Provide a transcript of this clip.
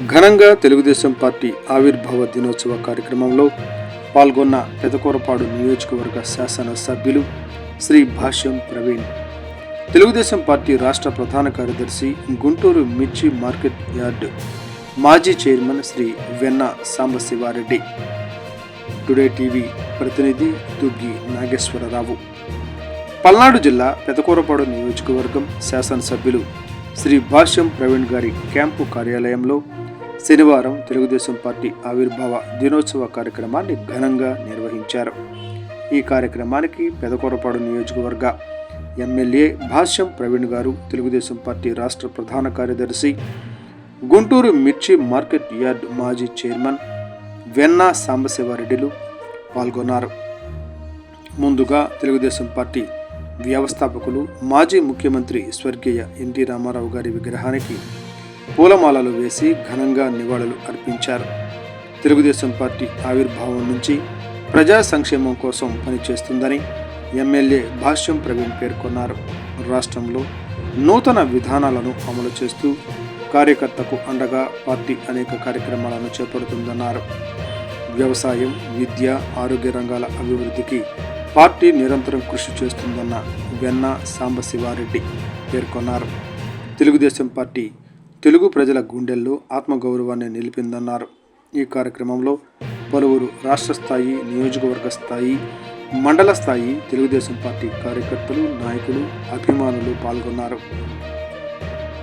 ఘనంగా తెలుగుదేశం పార్టీ ఆవిర్భావ దినోత్సవ కార్యక్రమంలో పాల్గొన్న పెదకూరపాడు నియోజకవర్గ శాసన సభ్యులు శ్రీ భాష్యం ప్రవీణ్, తెలుగుదేశం పార్టీ రాష్ట్ర ప్రధాన కార్యదర్శి, గుంటూరు మిర్చి మార్కెట్ యార్డు మాజీ చైర్మన్ శ్రీ వెన్న సాంబశివారెడ్డి, టుడే టీవీ ప్రతినిధి దుగ్గి నాగేశ్వరరావు, పల్నాడు జిల్లా పెదకూరపాడు నియోజకవర్గం శాసనసభ్యులు శ్రీ భాష్యం ప్రవీణ్ గారి క్యాంపు కార్యాలయంలో శనివారం తెలుగుదేశం పార్టీ ఆవిర్భావ దినోత్సవ కార్యక్రమాన్ని ఘనంగా నిర్వహించారు. ఈ కార్యక్రమానికి పెదకూరపాడు నియోజకవర్గ ఎమ్మెల్యే భాష్యం ప్రవీణ్ గారు, తెలుగుదేశం పార్టీ రాష్ట్ర ప్రధాన కార్యదర్శి, గుంటూరు మిర్చి మార్కెట్ యార్డ్ మాజీ చైర్మన్ వెన్న సాంబశివారెడ్డిలు పాల్గొన్నారు. ముందుగా తెలుగుదేశం పార్టీ వ్యవస్థాపకులు, మాజీ ముఖ్యమంత్రి స్వర్గీయ ఎన్టీ రామారావు గారి విగ్రహానికి పూలమాలలు వేసి ఘనంగా నివాళులు అర్పించారు. తెలుగుదేశం పార్టీ ఆవిర్భావం నుంచి ప్రజా సంక్షేమం కోసం పనిచేస్తుందని ఎమ్మెల్యే భాష్యం ప్రవీణ్ పేర్కొన్నారు. రాష్ట్రంలో నూతన విధానాలను అమలు చేస్తూ కార్యకర్తకు అండగా పార్టీ అనేక కార్యక్రమాలను చేపడుతుందన్నారు. వ్యవసాయం, విద్య, ఆరోగ్య రంగాల అభివృద్ధికి పార్టీ నిరంతరం కృషి చేస్తుందన్న వెన్న సాంబశివారెడ్డి పేర్కొన్నారు. తెలుగుదేశం పార్టీ తెలుగు ప్రజల గుండెల్లో ఆత్మగౌరవాన్ని నిలిపిందన్నారు. ఈ కార్యక్రమంలో పలువురు రాష్ట్ర స్థాయి, నియోజకవర్గ స్థాయి, మండల స్థాయి తెలుగుదేశం పార్టీ కార్యకర్తలు, నాయకులు, అభిమానులు పాల్గొన్నారు.